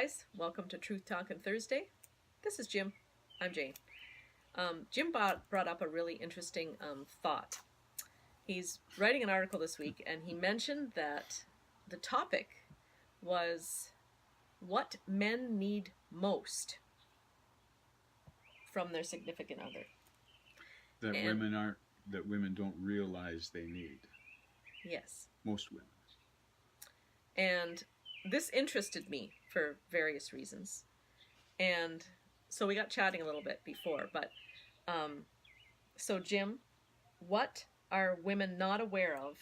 guys, welcome to Truth Talkin Thursday. This is Jim. I'm Jane. Jim brought up a really interesting thought. He's writing an article this week, and he mentioned that the topic was what men need most from their significant other. That women don't realize they need. Yes. Most women. And this interested me for various reasons. And so we got chatting a little bit before, but so Jim, what are women not aware of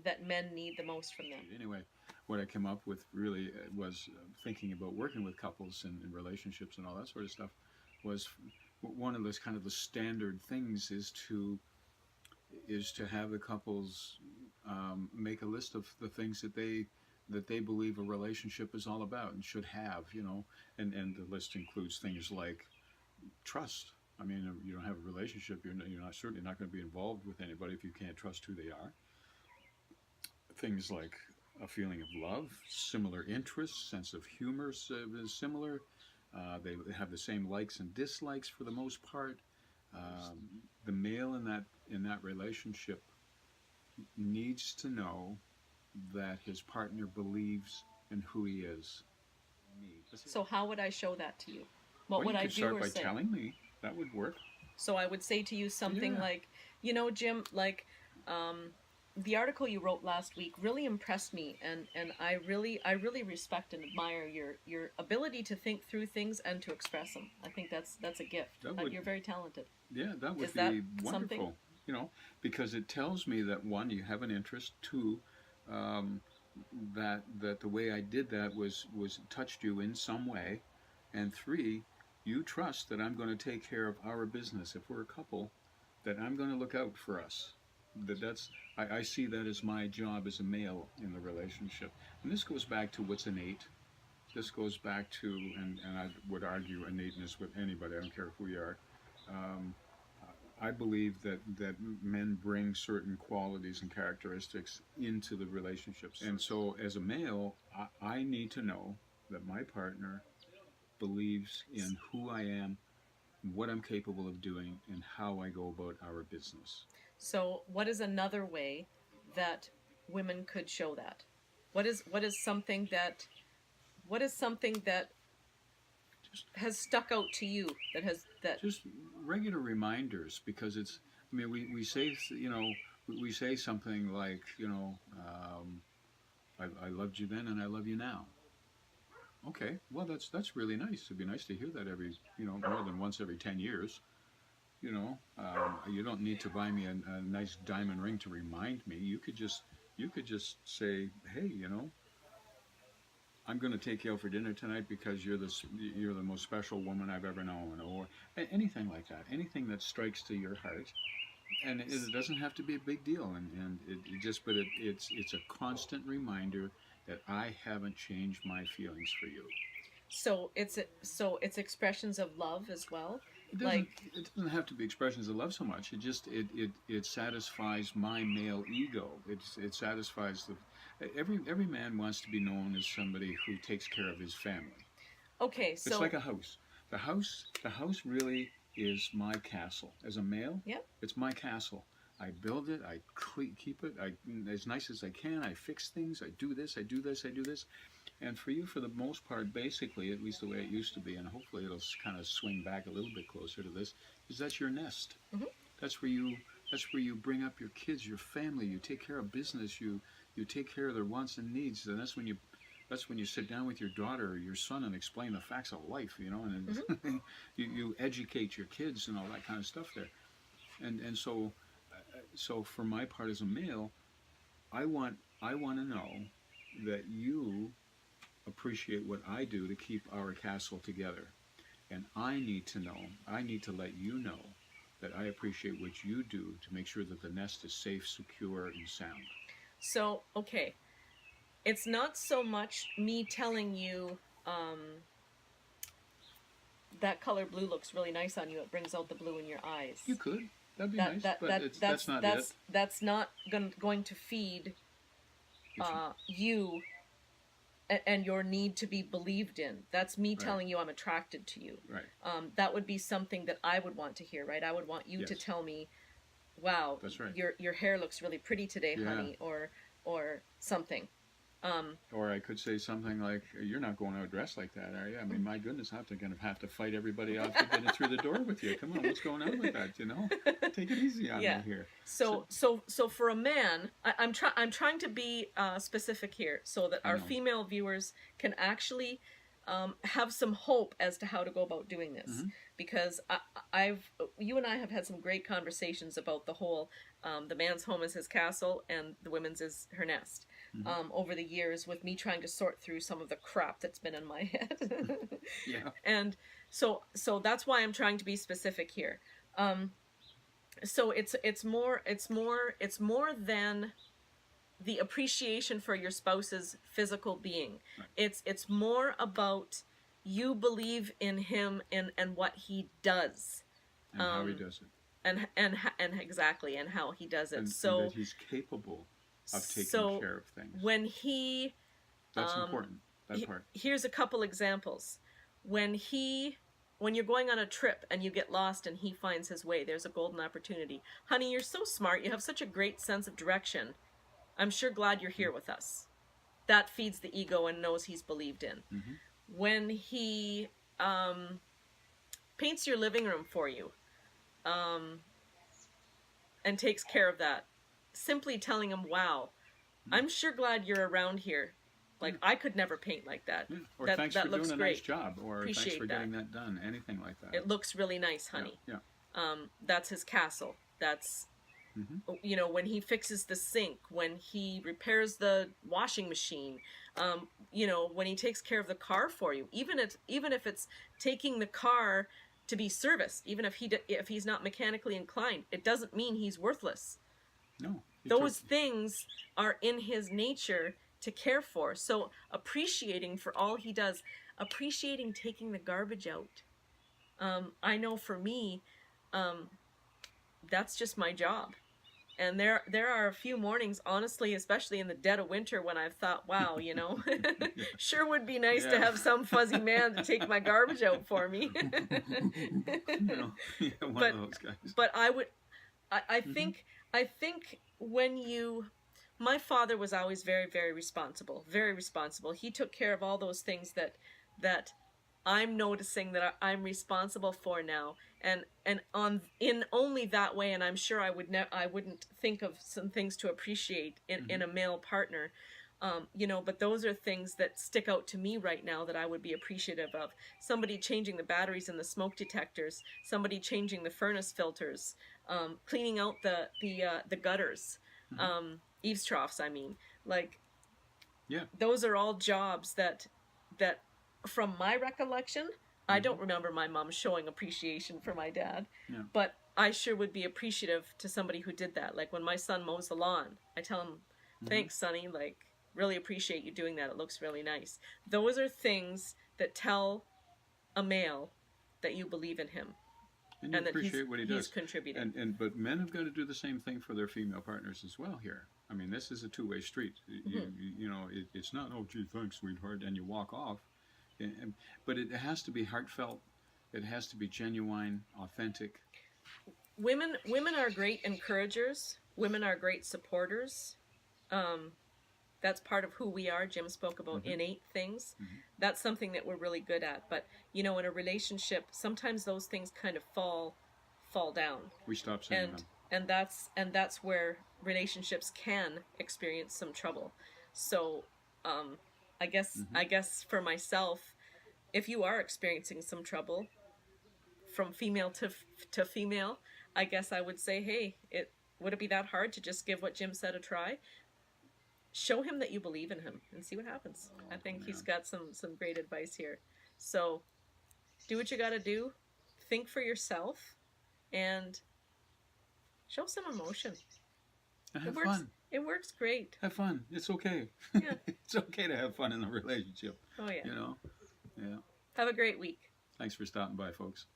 that men need the most from them? Anyway, what I came up with really was thinking about working with couples and relationships and all that sort of stuff was one of those kind of the standard things is to have the couples make a list of the things that they believe a relationship is all about and should have, and the list includes things like trust. I mean, you don't have a relationship, you're certainly not going to be involved with anybody if you can't trust who they are. Things like a feeling of love, similar interests, sense of humor is similar. They have the same likes and dislikes for the most part. The male in that relationship needs to know that his partner believes in who he is. So how would I show that to you? What would I do or say? You could start by telling me. That would work. So I would say to you something like, Jim, like the article you wrote last week really impressed me, and I really respect and admire your ability to think through things and to express them. I think that's a gift. You're very talented. Yeah, that would be wonderful. Something? Because it tells me that one, you have an interest. Two, that the way I did that was touched you in some way, and three, you trust that I'm going to take care of our business. If we're a couple, that I'm going to look out for us. I see that as my job as a male in the relationship. And this goes back to what's innate. This goes back to, and I would argue innateness with anybody, I don't care who you are. I believe that men bring certain qualities and characteristics into the relationships. And so as a male, I need to know that my partner believes in who I am, what I'm capable of doing, and how I go about our business. So what is another way that women could show that? What is something that has stuck out to you that just regular reminders, because it's, I mean, we say, we say something like, I loved you then and I love you now. Okay, well that's really nice. It'd be nice to hear that every, more than once every 10 years. You don't need to buy me a nice diamond ring to remind me. You could just say, hey, I'm going to take you out for dinner tonight because you're the most special woman I've ever known, or anything like that. Anything that strikes to your heart, and it doesn't have to be a big deal. And it's a constant reminder that I haven't changed my feelings for you. So it's expressions of love as well. It doesn't have to be expressions of love so much. It satisfies my male ego. It satisfies every man wants to be known as somebody who takes care of his family. Okay, so it's like a house. The house really is my castle. As a male, it's my castle. I build it. I keep it as nice as I can. I fix things. I do this. I do this. I do this. And for you, for the most part, basically, at least the way it used to be, and hopefully it'll kind of swing back a little bit closer to this, is that's your nest. Mm-hmm. That's where you bring up your kids, your family. You take care of business. You take care of their wants and needs. And that's when you sit down with your daughter or your son and explain the facts of life. And mm-hmm. you educate your kids and all that kind of stuff there. And so for my part as a male, I want to know that you appreciate what I do to keep our castle together. And I need to let you know that I appreciate what you do to make sure that the nest is safe, secure, and sound. So, okay. It's not so much me telling you that color blue looks really nice on you. It brings out the blue in your eyes. You could. That'd be nice, that's not it. That's not going to feed you and your need to be believed in. That's me telling you I'm attracted to you. Right. That would be something that I would want to hear, right? I would want you to tell me, wow, that's right. Your hair looks really pretty today, honey, or something. Or I could say something like, "You're not going out dressed like that, are you? I mean, my goodness, I'm going to have to fight everybody off to get in through the door with you. Come on, what's going on with that? You know, take it easy on me here." So for a man, I'm trying to be specific here, so that our female viewers can actually have some hope as to how to go about doing this. Mm-hmm. Because you and I have had some great conversations about the whole the man's home is his castle and the women's is her nest. Mm-hmm. Over the years, with me trying to sort through some of the crap that's been in my head. Yeah. And so that's why I'm trying to be specific here. So it's more than the appreciation for your spouse's physical being. Right. It's more about you believe in him and what he does. And how he does it. And exactly, and how he does it. And that he's capable of taking care of things. When he... That's important, that part. Here's a couple examples. When you're going on a trip and you get lost and he finds his way, there's a golden opportunity. Honey, you're so smart. You have such a great sense of direction. I'm sure glad you're here with us. That feeds the ego and knows he's believed in. Mm-hmm. When he paints your living room for you and takes care of that, simply telling him, wow, I'm sure glad you're around here. Like, I could never paint like that. Yeah. Or that thanks that for looks doing a great. nice job. Or Appreciate thanks for getting that done. Anything like that. It looks really nice, honey. Yeah. That's his castle. That's, you know, when he fixes the sink, when he repairs the washing machine, you know, when he takes care of the car for you, even if it's taking the car to be serviced, even if he's not mechanically inclined, it doesn't mean he's worthless. No. Those things are in his nature to care for. So appreciating for all he does, appreciating taking the garbage out. I know for me, that's just my job. And there are a few mornings, honestly, especially in the dead of winter, when I've thought, wow, you know, sure would be nice to have some fuzzy man to take my garbage out for me. One of those guys. But I think when my father was always very, very responsible, very responsible. He took care of all those things that I'm noticing that I'm responsible for now, and in only that way. And I'm sure I wouldn't think of some things to appreciate in a male partner, you know. But those are things that stick out to me right now that I would be appreciative of. Somebody changing the batteries in the smoke detectors, somebody changing the furnace filters, cleaning out the gutters, eaves troughs. I mean, like, those are all jobs that. From my recollection, I don't remember my mom showing appreciation for my dad, but I sure would be appreciative to somebody who did that. Like when my son mows the lawn, I tell him, thanks, sonny, like, really appreciate you doing that. It looks really nice. Those are things that tell a male that you believe in him. And you appreciate what he does. He's contributing. But men have got to do the same thing for their female partners as well here. I mean, this is a two-way street. You know, it's not, oh, gee, thanks, sweetheart, and you walk off. But it has to be heartfelt. It has to be genuine, authentic. Women are great encouragers. Women are great supporters. That's part of who we are. Jim spoke about innate things. That's something that we're really good at. But, you know, in a relationship, sometimes those things kind of fall down. We stop saying them. And that's where relationships can experience some trouble. So, I guess for myself, if you are experiencing some trouble from female to female, I guess I would say, hey, would it be that hard to just give what Jim said a try? Show him that you believe in him and see what happens. I think he's got some great advice here. So do what you got to do. Think for yourself and show some emotion. And have fun. It works great. Have fun. It's okay. Yeah. It's okay to have fun in a relationship. Oh, yeah. You know? Yeah. Have a great week. Thanks for stopping by, folks.